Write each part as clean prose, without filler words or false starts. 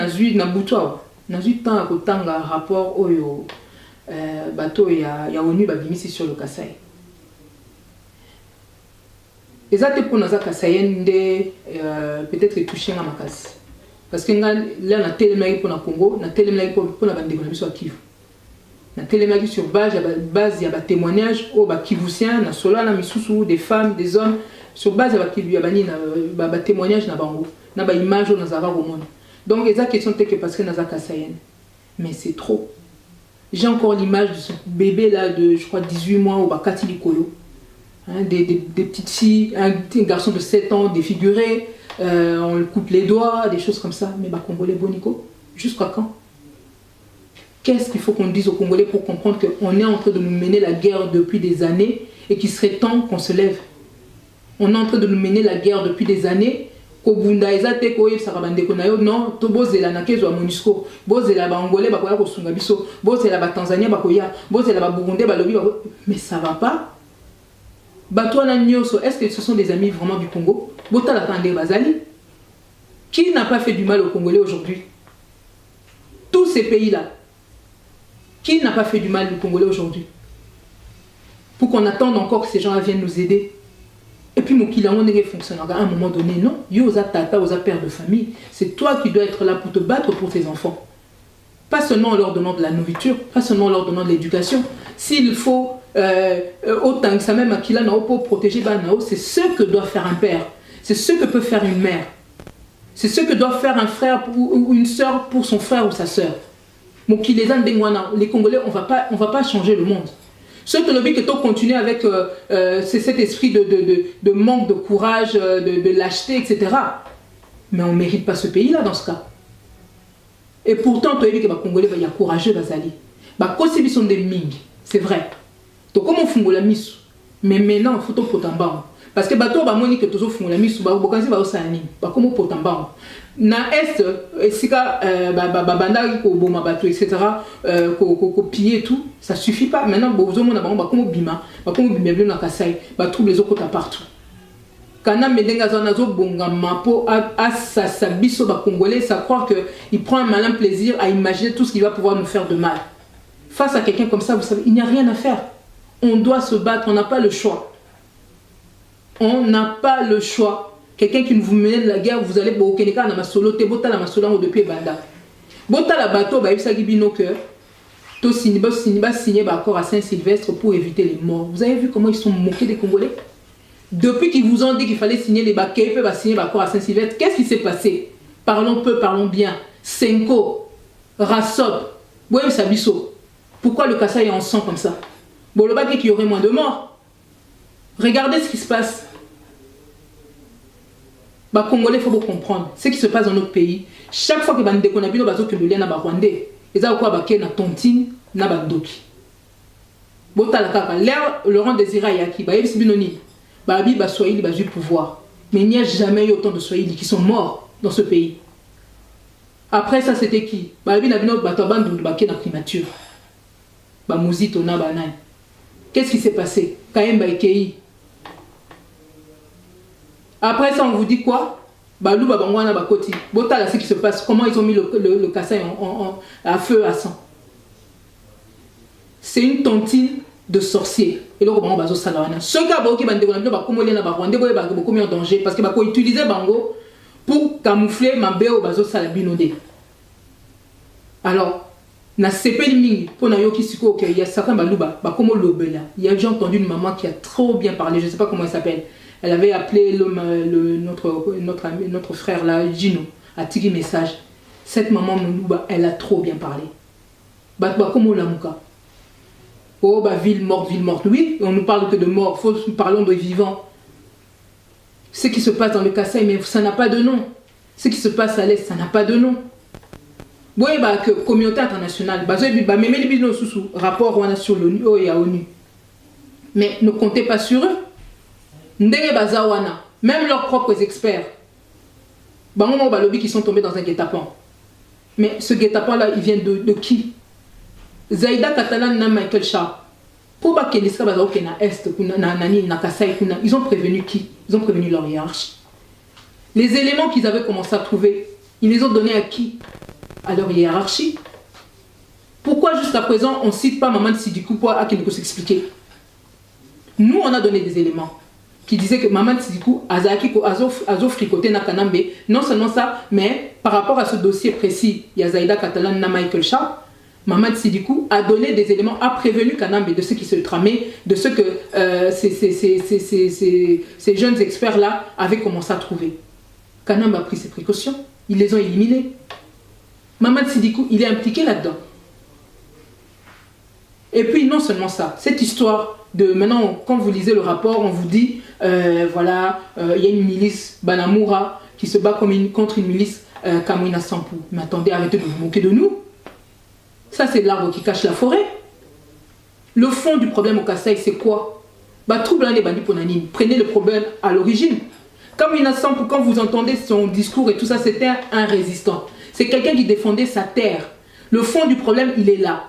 nazui na butoa nazui temps à kotanga rapport oyo bateau ya ONU babimisi sur le Kasaï. Exactement pour nos Kasaïen peut-être touché à ma case. Parce que là na télémagie pour le Congo, na télémagie pour la bande de sur Kivu. Na télémagie sur base il y a des témoignages au Kivusien, na sola na misusu des femmes, des hommes sur base ya Kivu ya bani na témoignage na bango, na ba image na zava au monde. Donc les questions que parce que naza Kasaïen. Mais c'est trop. J'ai encore l'image de ce bébé là de je crois 18 mois au Bakati Likolo. Hein, des petites filles, un garçon de 7 ans défiguré, on lui coupe les doigts, des choses comme ça. Mais bah, Congolais Bonico, jusqu'à quand? Qu'est-ce qu'il faut qu'on dise aux Congolais pour comprendre qu'on est en train de nous mener la guerre depuis des années et qu'il serait temps qu'on se lève? On est en train de nous mener la guerre depuis des années. Non, to bozela na kezo ya MONUSCO, bozela ba Angolais bakoya ko sunga biso, bozela ba Tanzania bakoya, bozela ba Burundais balobi, mais ça va pas. Batouana Nyoso, est-ce que ce sont des amis vraiment du Congo? Botala Kande Bazali. Qui n'a pas fait du mal aux Congolais aujourd'hui? Tous ces pays-là. Qui n'a pas fait du mal aux Congolais aujourd'hui? Pour qu'on attende encore que ces gens-là viennent nous aider. Et puis, on est fonctionnaire. À un moment donné, non. Yosa tata, osa père de famille. C'est toi qui dois être là pour te battre pour tes enfants. Pas seulement en leur donnant de la nourriture, pas seulement en leur donnant de l'éducation. S'il faut, autant que ça même, pour protéger Banao, c'est ce que doit faire un père. C'est ce que peut faire une mère. C'est ce que doit faire un frère ou une soeur pour son frère ou sa soeur. Les Congolais, on va pas changer le monde. Ceux que l'objet que tu continues avec cet esprit de manque de courage, de lâcheté, etc. Mais on ne mérite pas ce pays-là dans ce cas. Et pourtant, tu as vu que les Congolais sont courageux. Ils sont des ming, c'est vrai. Donc, comment on fait la mise? Mais maintenant, il faut que tu parce que bateau ba moni que toujours font la mise ba bokanzi ba osani ba comment potamba na est sika banda ko boma bateau etc. ko piller tout ça suffit pas maintenant bozo mona ba comment bima na Kasai ba trouble les autres partout kana medenga zona zo bonga mapo à sa biso ba congolais ça croire que il prend un malin plaisir à imaginer tout ce qui va pouvoir nous faire de mal face à quelqu'un comme ça. Vous savez, il n'y a rien à faire, on doit se battre, on n'a pas le choix. On n'a pas le choix. Quelqu'un qui vous mène la guerre, vous allez au Kenya, na masolo te bota la masolo depuis banda. Bota la bateau ba ibisa gibino que to signé accord à Saint-Sylvestre pour éviter les morts. Vous avez vu comment ils sont moqués des Congolais? Depuis qu'ils vous ont dit qu'il fallait signer les baquets, ils peuvent signer l'accord à Saint-Sylvestre. Qu'est-ce qui s'est passé? Parlons peu, parlons bien. Senko, Rassop, Boye Sabiso. Pourquoi le Kasaï est en sang comme ça? Bon, le baguette qu'il y aurait moins de morts. Regardez ce qui se passe. Bah, Congolais, il faut comprendre ce qui se passe dans notre pays. Chaque fois que bande qu'on a vu, bazo que le lien na Rwandais, ils ont quoi baké na tontine na bandoki. Bota la kaka l'air Laurent Désiré Yaki ba yebisi binoni ba bi ba Swahili ba du pouvoir. Mais il n'y a jamais eu autant de Swahili qui sont morts dans ce pays. Après ça c'était qui? Ba bi na bino ba bandu baké na primature. Ba muzito na banane. Qu'est-ce qui s'est passé? Kaemba Ekei. Après ça, on vous dit quoi? Balou Babangwana Bakoti. Botala, ce qui se passe. Comment ils ont mis le Kasaï à feu, à sang. C'est une tontine de sorciers. Et là, on va se faire ce cas, on va beaucoup en danger. Parce que on utiliser Bango pour camoufler ma béo bazo salabinodé. Alors, na CP pour na yoki siko il y a certains balouba, comme l'obela. Il y a j'ai entendu une maman qui a trop bien parlé. Je ne sais pas comment elle s'appelle. Elle avait appelé notre frère là, Gino, a tiré message. Cette maman Moulouba, elle a trop bien parlé. Comment la mouka? Oh, ville morte, ville morte. Oui, on nous parle que de mort. Parlons de vivants. Ce qui se passe dans le Kasaï, mais ça n'a pas de nom. Ce qui se passe à l'Est, ça n'a pas de nom. Oui, que communauté internationale, rapport sur l'ONU et à l'ONU. Mais ne comptez pas sur eux. Même leurs propres experts, qui sont tombés dans un guet-apens. Mais ce guet-apens là, il vient de qui? Zaïda Catalan na Michael Char. Pour que les ils ont prévenu qui? Ils ont prévenu leur hiérarchie. Les éléments qu'ils avaient commencé à trouver, ils les ont donnés à qui? à leur hiérarchie. Pourquoi jusqu'à présent on ne cite pas Maman Sidibé pour qu'il s'expliquer? Nous, on a donné des éléments qui disaient que Maman Sidibé a fricoté na Kanambe. Non seulement ça, mais par rapport à ce dossier précis, il y a Zaïda Catalan na Michael Sharp, Maman Sidibé a donné des éléments, a prévenu Kanambe de ce qui se tramait, de ce que ces jeunes experts-là avaient commencé à trouver. Kanambe a pris ses précautions, ils les ont éliminés. Maman Sidibé, il est impliqué là-dedans. Et puis non seulement ça, cette histoire de maintenant, quand vous lisez le rapport, on vous dit, voilà, il y a une milice Banamura qui se bat contre une milice Kamwina Sampou. Mais attendez, arrêtez de vous moquer de nous. Ça, c'est l'arbre qui cache la forêt. Le fond du problème au Kasaï, c'est quoi? Prenez le problème à l'origine. Kamwina Sampou, quand vous entendez son discours et tout ça, c'était un résistant. C'est quelqu'un qui défendait sa terre. Le fond du problème, il est là.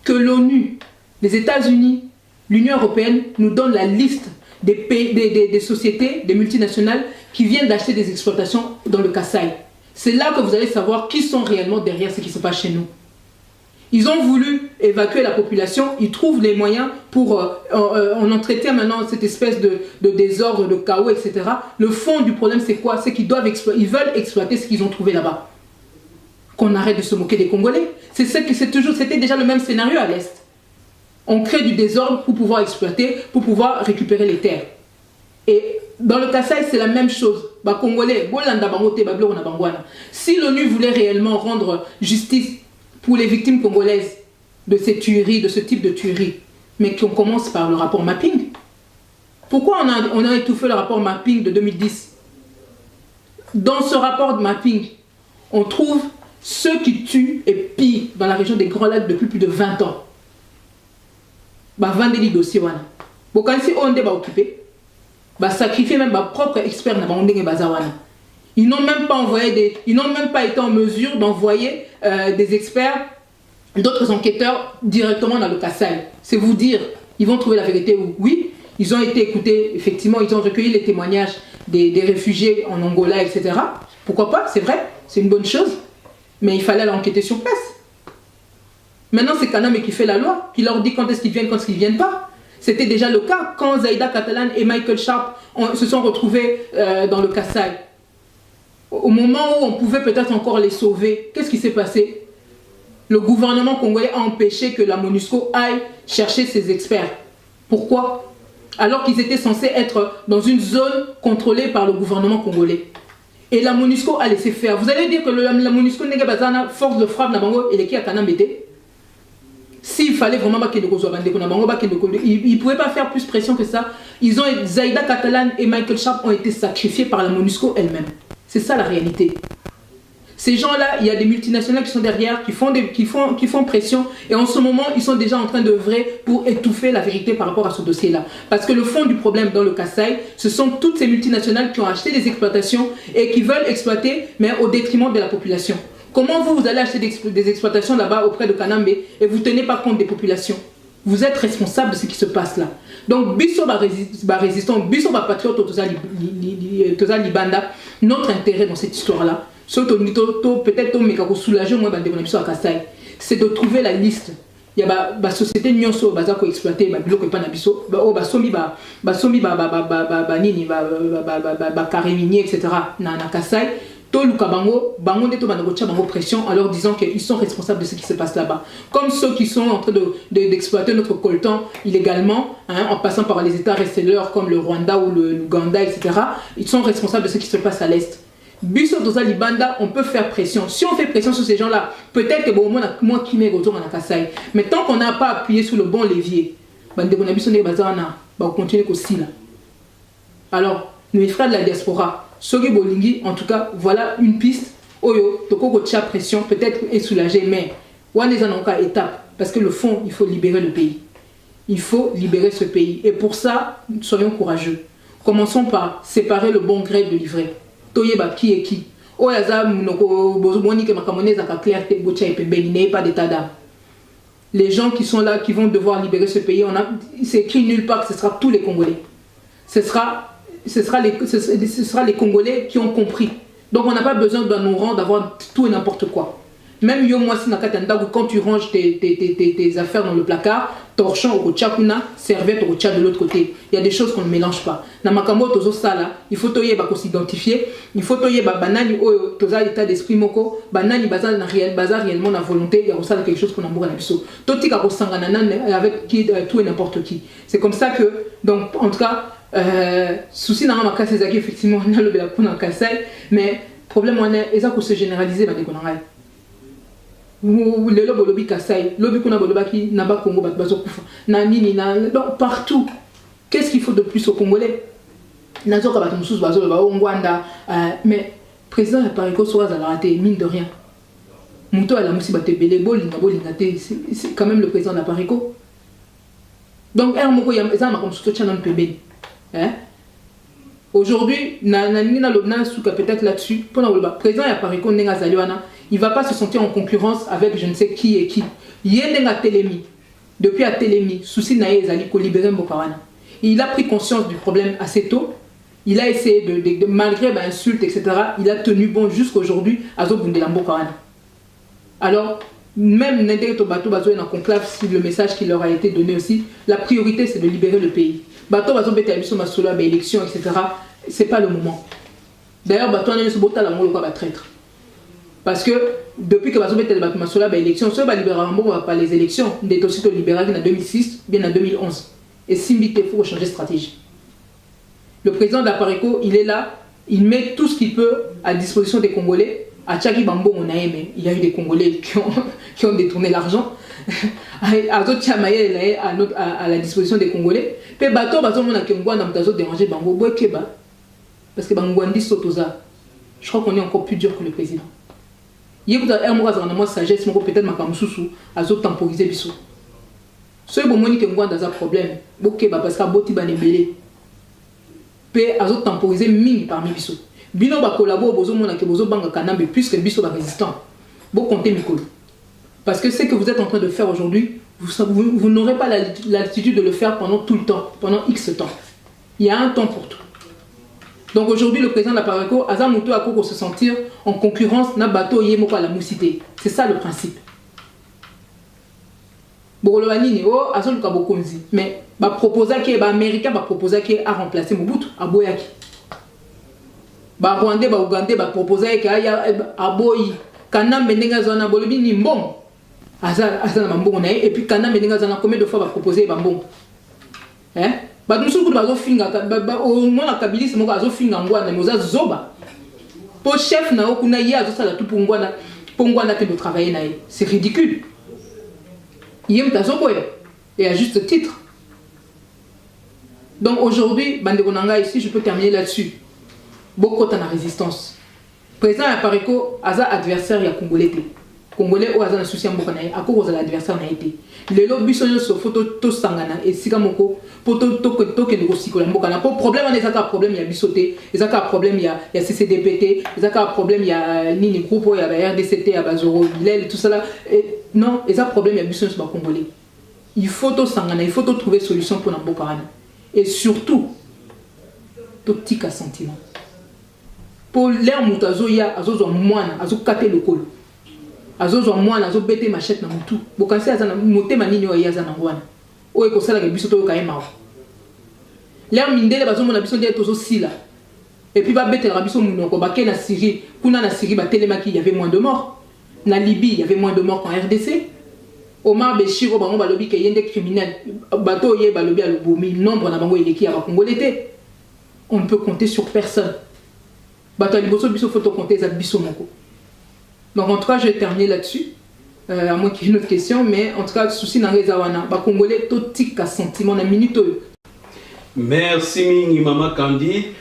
Que l'ONU, les États-Unis, l'Union européenne nous donne la liste des, pays, des sociétés, des multinationales qui viennent d'acheter des exploitations dans le Kasaï. C'est là que vous allez savoir qui sont réellement derrière ce qui se passe chez nous. Ils ont voulu évacuer la population, ils trouvent les moyens pour en traiter maintenant cette espèce de désordre, de chaos, etc. Le fond du problème, c'est quoi? C'est qu'ils veulent exploiter ce qu'ils ont trouvé là-bas. Qu'on arrête de se moquer des Congolais. C'était déjà le même scénario à l'Est. On crée du désordre pour pouvoir exploiter, pour pouvoir récupérer les terres. Et dans le Kasaï, c'est la même chose. Si l'ONU voulait réellement rendre justice pour les victimes congolaises de ces tueries, de ce type de tueries, mais qu'on commence par le rapport mapping. Pourquoi on a étouffé le rapport mapping de 2010? Dans ce rapport de mapping, on trouve ceux qui tuent et pillent dans la région des Grands Lacs depuis plus de 20 ans. Vendez les dossiers. Si on est occupé, sacrifier même leurs propres experts. Ils n'ont même pas envoyé ils n'ont même pas été en mesure d'envoyer des experts, d'autres enquêteurs directement dans le Kasaï. C'est vous dire, ils vont trouver la vérité où? Oui, ils ont été écoutés, effectivement, ils ont recueilli les témoignages des réfugiés en Angola, etc. Pourquoi pas? C'est vrai, c'est une bonne chose. Mais il fallait l'enquêter sur place. Maintenant, c'est Kanambe qui fait la loi, qui leur dit quand est-ce qu'ils viennent, quand est-ce qu'ils ne viennent pas. C'était déjà le cas quand Zaïda Catalan et Michael Sharp se sont retrouvés dans le Kasaï. Au moment où on pouvait peut-être encore les sauver, qu'est-ce qui s'est passé? Le gouvernement congolais a empêché que la MONUSCO aille chercher ses experts. Pourquoi? Alors qu'ils étaient censés être dans une zone contrôlée par le gouvernement congolais. Et la MONUSCO a laissé faire. Vous allez dire que la MONUSCO n'est pas force de frappe et les qui a Kanambe. S'il fallait vraiment qu'ils ne pouvaient pas faire plus pression que ça. Zaïda Catalan et Michael Sharp ont été sacrifiés par la MONUSCO elle-même. C'est ça la réalité. Ces gens-là, il y a des multinationales qui sont derrière, qui font pression. Et en ce moment, ils sont déjà en train d'œuvrer pour étouffer la vérité par rapport à ce dossier-là. Parce que le fond du problème dans le Kasaï, ce sont toutes ces multinationales qui ont acheté des exploitations et qui veulent exploiter, mais au détriment de la population. Comment vous allez acheter des exploitations là-bas auprès de Kanambe et vous ne tenez pas compte des populations? Vous êtes responsable de ce qui se passe là. Donc, biso résistant, biso patriote, toza libanda, notre intérêt dans cette histoire-là, peut-être soulager moi c'est de trouver la liste. Il y a la société nyonso baza ko exploiter ba biloko pa na biso ba sombi ba karimini etc. na Kasaï. Bango pression en leur disant qu'ils sont responsables de ce qui se passe là-bas. Comme ceux qui sont en train d'exploiter notre coltan illégalement, en passant par les États receleurs comme le Rwanda ou l'Ouganda, etc. Ils sont responsables de ce qui se passe à l'Est. Biso Doza Libanda, on peut faire pression. Si on fait pression sur ces gens-là, peut-être que moi qui m'ai retourné à Kasaï. Mais tant qu'on n'a pas appuyé sur le bon levier, on continue aussi là. Alors, mes frères de la diaspora, Sogi Bolingi, en tout cas, voilà une piste. Oyo, Toko Tcha pression, peut-être est soulagé, mais on est en encore étape. Parce que le fond, il faut libérer le pays. Il faut libérer ce pays. Et pour ça, soyons courageux. Commençons par séparer le bon gré de l'ivraie. Toyeba qui est qui. Pas d'état d'âme. Les gens qui sont là, qui vont devoir libérer ce pays, c'est écrit nulle part que ce sera tous les Congolais. Ce sera les Congolais qui ont compris Donc on n'a pas besoin dans nos rangs d'avoir tout et n'importe quoi. Même yo moi si quand tu ranges tes affaires dans le placard, torchon au tchakuna, serviette au tchak de l'autre côté. Il y a des choses qu'on ne mélange pas. Dans makambo tozo sala, il faut toyer ba s'identifier, il faut toyer ba banani o toza état d'esprit moko, banani bazar na réellement la volonté, il y a ça quelque chose qu'on amour na biso. Totika ko sangana avec qui tout et n'importe qui. C'est comme ça que donc en tout cas souci na ma casse ezaki effectivement na le bela kuna kasai, mais problème on est ça ko se généraliser ba dekonanga. Le lobby Kassai, lobby kuna bolobaki naba Congo bazo kufa na nini na donc partout. Qu'est-ce qu'il faut de plus aux Congolais? Nazo ka bato mususu bazo ba Ngwanda mais président la Parico soit à la raté mine de rien. Muto ala musiba te belé bolinga c'est quand même le président de la Parico. Donc er moko ya za ma comme surtout chana mpebe. Hein? Aujourd'hui, na lobna souka peut-être là-dessus pour le président ya Parico nenga zaliwana. Il ne va pas se sentir en concurrence avec je ne sais qui et qui. Yendenga Telemi, depuis à Telemi, souci nae ezali ko libérer Mbokawana. Il a pris conscience du problème assez tôt. Il a essayé de malgré insultes, etc. Il a tenu bon jusqu'aujourd'hui à Zobundela Mbokawana. Alors, même Nende Tobato Bazo est en conclave, si le message qui leur a été donné aussi, la priorité c'est de libérer le pays. Bato Bazo Bete Abiso Masola, élection, etc. C'est pas le moment. D'ailleurs, Bato Nene Sobota la Molo va traître. Parce que depuis que Bazo Bete Masola élection, ce va libérer pas les élections, il est aussi libéral en 2006, bien en 2011. Et Simbite, il faut changer de stratégie. Le président de la Parico, il est là, il met tout ce qu'il peut à disposition des Congolais. À Tchaki Bambo, on a aimé, il y a eu des Congolais qui ont détourné l'argent. À la disposition des Congolais. Puis bateau, bateau, on a dérangé Bambo, parce que Bangwandi Sotoza, je crois qu'on est encore plus dur que le président. Il y a un sagesse, peut-être ma kamsusu, à temporiser biso. Ce bon moni que Ngwanda a un problème, parce que Boti Banebele, peut à temporiser mine parmi biso. Bino ba collabo bozo mona ke bozo banga kanambe puisque biso ba résistant. Bo compter Mikolo. Parce que ce que vous êtes en train de faire aujourd'hui, vous n'aurez pas l'attitude de le faire pendant tout le temps, pendant X temps. Il y a un temps pour tout. Donc aujourd'hui, le président de la Parico, Azamuto a pour se sentir en concurrence na bateau yemoko à la moussité. C'est ça le principe. Boroloani oh azoluka bokonzi, mais ba proposa qui ba américain ba proposa qui a remplacé Mobutu à Boyaki. Ba Rwandais ba Ougandais ba proposa qui a aboyi kanambe ndenga zona bolobi ni mbongo. Aza na mbongo na et puis kanambe ndenga zona combien de fois ba proposer ba mbongo. Hein? Ba musuku ba zo finga au moins kabilis moko azo finga ngwana moza zoba. Po chef na okuna ya zo sala tout pour ngwana te de travailler na. C'est ridicule. Yem ta zoboya et à juste titre. Donc aujourd'hui, Bandeko Nanga ici, je peux terminer là-dessus. Beaucoup de la résistance. Président à Parico, Aza adversaire, il y a Congolais. Congolais ou Aza na souci à Mbokanaï, à cause de l'adversaire n'a été. Les lobbies sont sur photo to sangana et sikamoko pour to que négocie la Mbokana. Pour problème on est un problème il y a bisoté, il y a un problème il y a CCDPT, il y a un problème il y a Nini groupe il y a RDCT, il y a Bazoro, Bilel tout ça là. Non, il y a un problème il y a bisoté sur Congolais. Il faut to sangana, il faut to trouver solution pour Mbokana. Et surtout, tout petit sentiment. Pour l'air moutazo ya azozo moine, azo katé le col. Azozo moine, azo bete machette na mutu. Bokansi azana moté manini o ya zana ngwana. O eko sala ke biso to ka ema. L'air mindele bazo mona biso dia tozo sila. Et puis ba bete la biso munoko ba ke na Syrie, kuna na Syrie ba telemaki il y avait moins de morts. Na Libye, il y avait moins de morts qu'en RDC. Omar Béchir, bango balobi ke yende criminel. Bato ye balobi alobomi nombre na bango eleki ya ba Congolais. On ne peut compter sur personne. Donc en tout cas, je vais terminer là-dessus. À moins qu'il y ait une autre question, mais en tout cas, souci dans les Awana, Congolais, tout tic à sentiment, la minute. Merci, Mini Mama Kandi.